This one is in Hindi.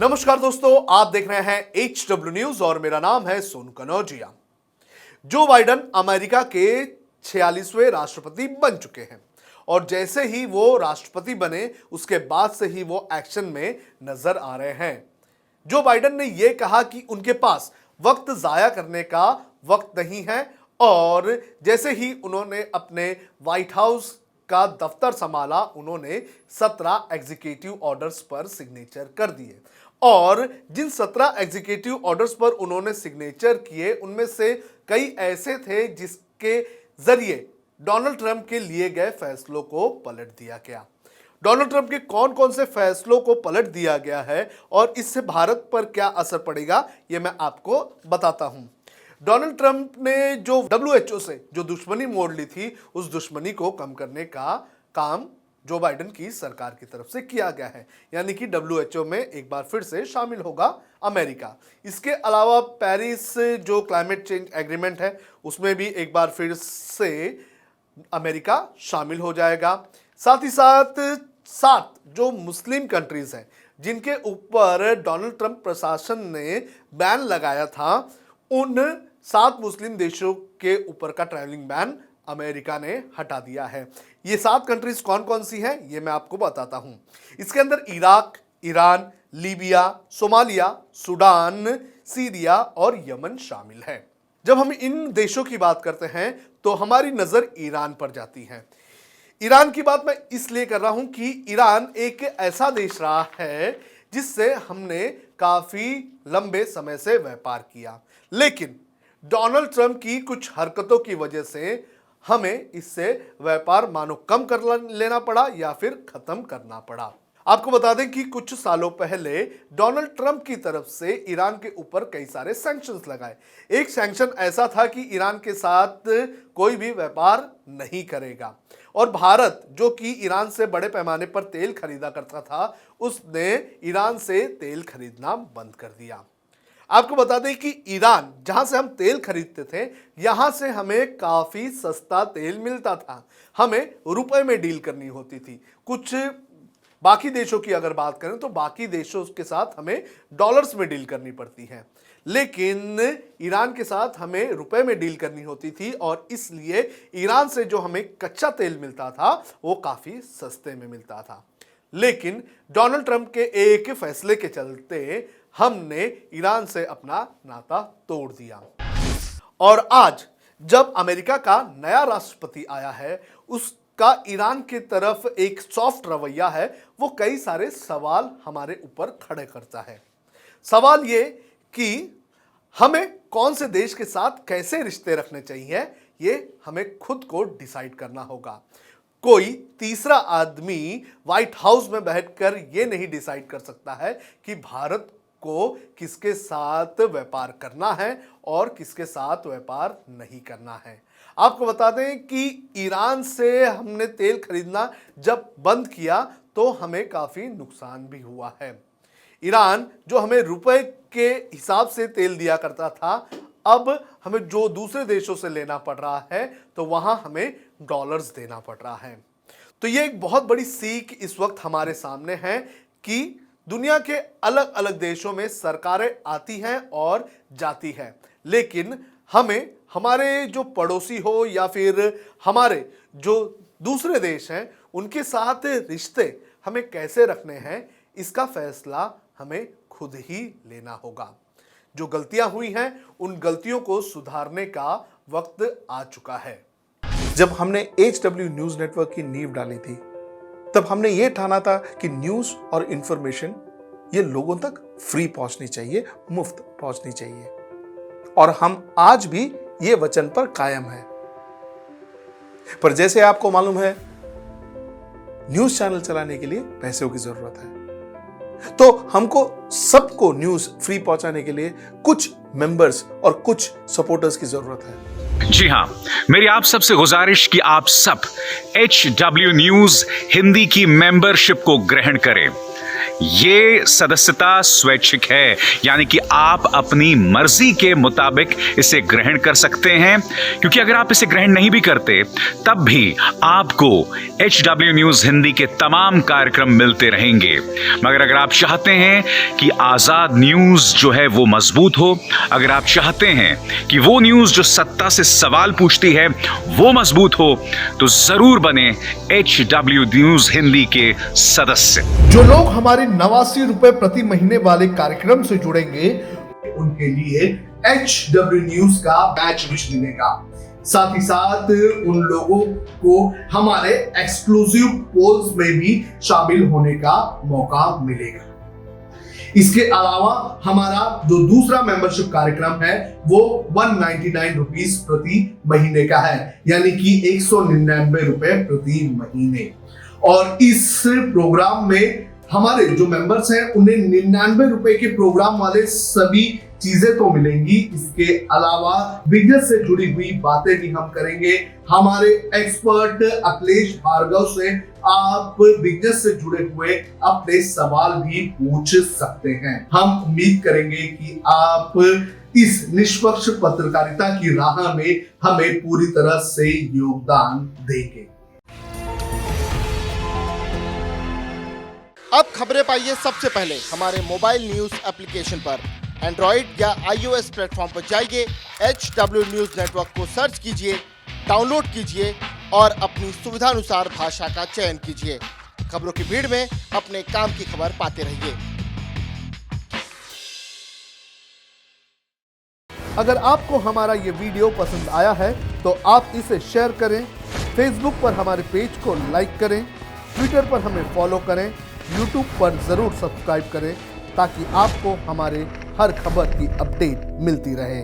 नमस्कार दोस्तों, आप देख रहे हैं HW न्यूज और मेरा नाम है सोनू कनौजिया। जो बाइडन अमेरिका के 46वें राष्ट्रपति बन चुके हैं और जैसे ही वो राष्ट्रपति बने उसके बाद से ही वो एक्शन में नजर आ रहे हैं। जो बाइडन ने यह कहा कि उनके पास वक्त जाया करने का वक्त नहीं है और जैसे ही उन्होंने अपने व्हाइट हाउस का दफ्तर संभाला उन्होंने 17 एग्जीक्यूटिव ऑर्डर्स पर सिग्नेचर कर दिए और जिन 17 एग्जीक्यूटिव ऑर्डर्स पर उन्होंने सिग्नेचर किए उनमें से कई ऐसे थे जिसके जरिए डोनाल्ड ट्रंप के लिए गए फैसलों को पलट दिया गया। डोनाल्ड ट्रंप के कौन कौन से फैसलों को पलट दिया गया है और इससे भारत पर क्या असर पड़ेगा ये मैं आपको बताता हूं। डोनाल्ड ट्रंप ने जो WHO से जो दुश्मनी मोड़ ली थी उस दुश्मनी को कम करने का काम जो बाइडन की सरकार की तरफ से किया गया है, यानी कि WHO में एक बार फिर से शामिल होगा अमेरिका। इसके अलावा पेरिस जो क्लाइमेट चेंज एग्रीमेंट है उसमें भी एक बार फिर से अमेरिका शामिल हो जाएगा। साथ ही साथ जो मुस्लिम कंट्रीज हैं जिनके ऊपर डोनाल्ड ट्रंप प्रशासन ने बैन लगाया था उन 7 मुस्लिम देशों के ऊपर का ट्रैवलिंग बैन अमेरिका ने हटा दिया है। ये 7 कंट्रीज कौन कौन सी हैं ये मैं आपको बताता हूं। इसके अंदर Iraq, Iran, Libya, Somalia, Sudan, Syria और यमन शामिल है। जब हम इन देशों की बात करते हैं तो हमारी नजर ईरान पर जाती है। ईरान की बात मैं इसलिए कर रहा हूं कि ईरान एक ऐसा देश रहा है जिससे हमने काफी लंबे समय से व्यापार किया, लेकिन डोनाल्ड ट्रंप की कुछ हरकतों की वजह से हमें इससे व्यापार मानो कम कर लेना पड़ा या फिर खत्म करना पड़ा। आपको बता दें कि कुछ सालों पहले डोनाल्ड ट्रंप की तरफ से ईरान के ऊपर कई सारे सैंक्शंस लगाए। एक सैंक्शन ऐसा था कि ईरान के साथ कोई भी व्यापार नहीं करेगा और भारत जो कि ईरान से बड़े पैमाने पर तेल खरीदा करता था उसने ईरान से तेल खरीदना बंद कर दिया। आपको बता दें कि ईरान जहां से हम तेल खरीदते थे यहां से हमें काफी सस्ता तेल मिलता था, हमें रुपए में डील करनी होती थी। कुछ बाकी देशों की अगर बात करें तो बाकी देशों के साथ हमें डॉलर्स में डील करनी पड़ती है, लेकिन ईरान के साथ हमें रुपए में डील करनी होती थी और इसलिए ईरान से जो हमें कच्चा तेल मिलता था वो काफी सस्ते में मिलता था। लेकिन डोनाल्ड ट्रंप के एक फैसले के चलते हमने ईरान से अपना नाता तोड़ दिया और आज जब अमेरिका का नया राष्ट्रपति आया है उसका ईरान की तरफ एक सॉफ्ट रवैया है, वो कई सारे सवाल हमारे ऊपर खड़े करता है। सवाल ये कि हमें कौन से देश के साथ कैसे रिश्ते रखने चाहिए ये हमें खुद को डिसाइड करना होगा। कोई तीसरा आदमी व्हाइट हाउस में बैठकर ये नहीं डिसाइड कर सकता है कि भारत को किसके साथ व्यापार करना है और किसके साथ व्यापार नहीं करना है। आपको बता दें कि ईरान से हमने तेल खरीदना जब बंद किया तो हमें काफी नुकसान भी हुआ है। ईरान जो हमें रुपए के हिसाब से तेल दिया करता था अब हमें जो दूसरे देशों से लेना पड़ रहा है तो वहां हमें डॉलर्स देना पड़ रहा है। तो ये एक बहुत बड़ी सीख इस वक्त हमारे सामने है कि दुनिया के अलग अलग देशों में सरकारें आती हैं और जाती हैं, लेकिन हमें हमारे जो पड़ोसी हो या फिर हमारे जो दूसरे देश हैं उनके साथ रिश्ते हमें कैसे रखने हैं इसका फैसला हमें खुद ही लेना होगा। जो गलतियां हुई हैं उन गलतियों को सुधारने का वक्त आ चुका है। जब हमने HW न्यूज नेटवर्क की नींव डाली थी तब हमने ये ठाना था कि न्यूज और इंफॉर्मेशन ये लोगों तक फ्री पहुंचनी चाहिए, मुफ्त पहुंचनी चाहिए और हम आज भी ये वचन पर कायम हैं। पर जैसे आपको मालूम है न्यूज चैनल चलाने के लिए पैसों की जरूरत है, तो हमको सबको न्यूज फ्री पहुंचाने के लिए कुछ मेंबर्स और कुछ सपोर्टर्स की जरूरत है। जी हां, मेरी आप सबसे गुजारिश कि आप सब HW न्यूज हिंदी की मेंबरशिप को ग्रहण करें। ये सदस्यता स्वैच्छिक है, यानी कि आप अपनी मर्जी के मुताबिक इसे ग्रहण कर सकते हैं। क्योंकि अगर आप इसे ग्रहण नहीं भी करते तब भी आपको HW न्यूज हिंदी के तमाम कार्यक्रम मिलते रहेंगे। मगर अगर आप चाहते हैं कि आजाद न्यूज जो है वो मजबूत हो, अगर आप चाहते हैं कि वो न्यूज जो सत्ता से सवाल पूछती है वो मजबूत हो, तो जरूर बने HW न्यूज हिंदी के सदस्य। जो लोग हमारे 89 रुपए प्रति महीने वाले कार्यक्रम से जुड़ेंगे उनके लिए HW न्यूज का बैच विश मिलेगा। साथ ही साथ उन लोगों को हमारे एक्सक्लूसिव पोल्स में भी शामिल होने का मौका मिलेगा। इसके अलावा हमारा जो दूसरा मेंबरशिप कार्यक्रम है वो 199 रुपीस प्रति महीने का है, यानी कि 199 रुपए प्रति महीने। और इस प्रोग्राम में हमारे जो मेंबर्स हैं उन्हें 99 रुपए के प्रोग्राम वाले सभी चीजें तो मिलेंगी। इसके अलावा बिजनेस से जुड़ी हुई बातें भी हम करेंगे। हमारे एक्सपर्ट अखिलेश भार्गव से आप बिजनेस से जुड़े हुए अपने सवाल भी पूछ सकते हैं। हम उम्मीद करेंगे कि आप इस निष्पक्ष पत्रकारिता की राह में हमें पूरी तरह से योगदान देंगे। अब खबरें पाइए सबसे पहले हमारे मोबाइल न्यूज एप्लीकेशन पर। एंड्रॉइड या iOS प्लेटफॉर्म पर जाइए, HW न्यूज नेटवर्क को सर्च कीजिए, डाउनलोड कीजिए और अपनी सुविधानुसार भाषा का चयन कीजिए। खबरों की भीड़ में अपने काम की खबर पाते रहिए। अगर आपको हमारा ये वीडियो पसंद आया है तो आप इसे शेयर करें, फेसबुक पर हमारे पेज को लाइक करें, ट्विटर पर हमें फॉलो करें, यूट्यूब पर जरूर सब्सक्राइब करें ताकि आपको हमारे हर खबर की अपडेट मिलती रहे।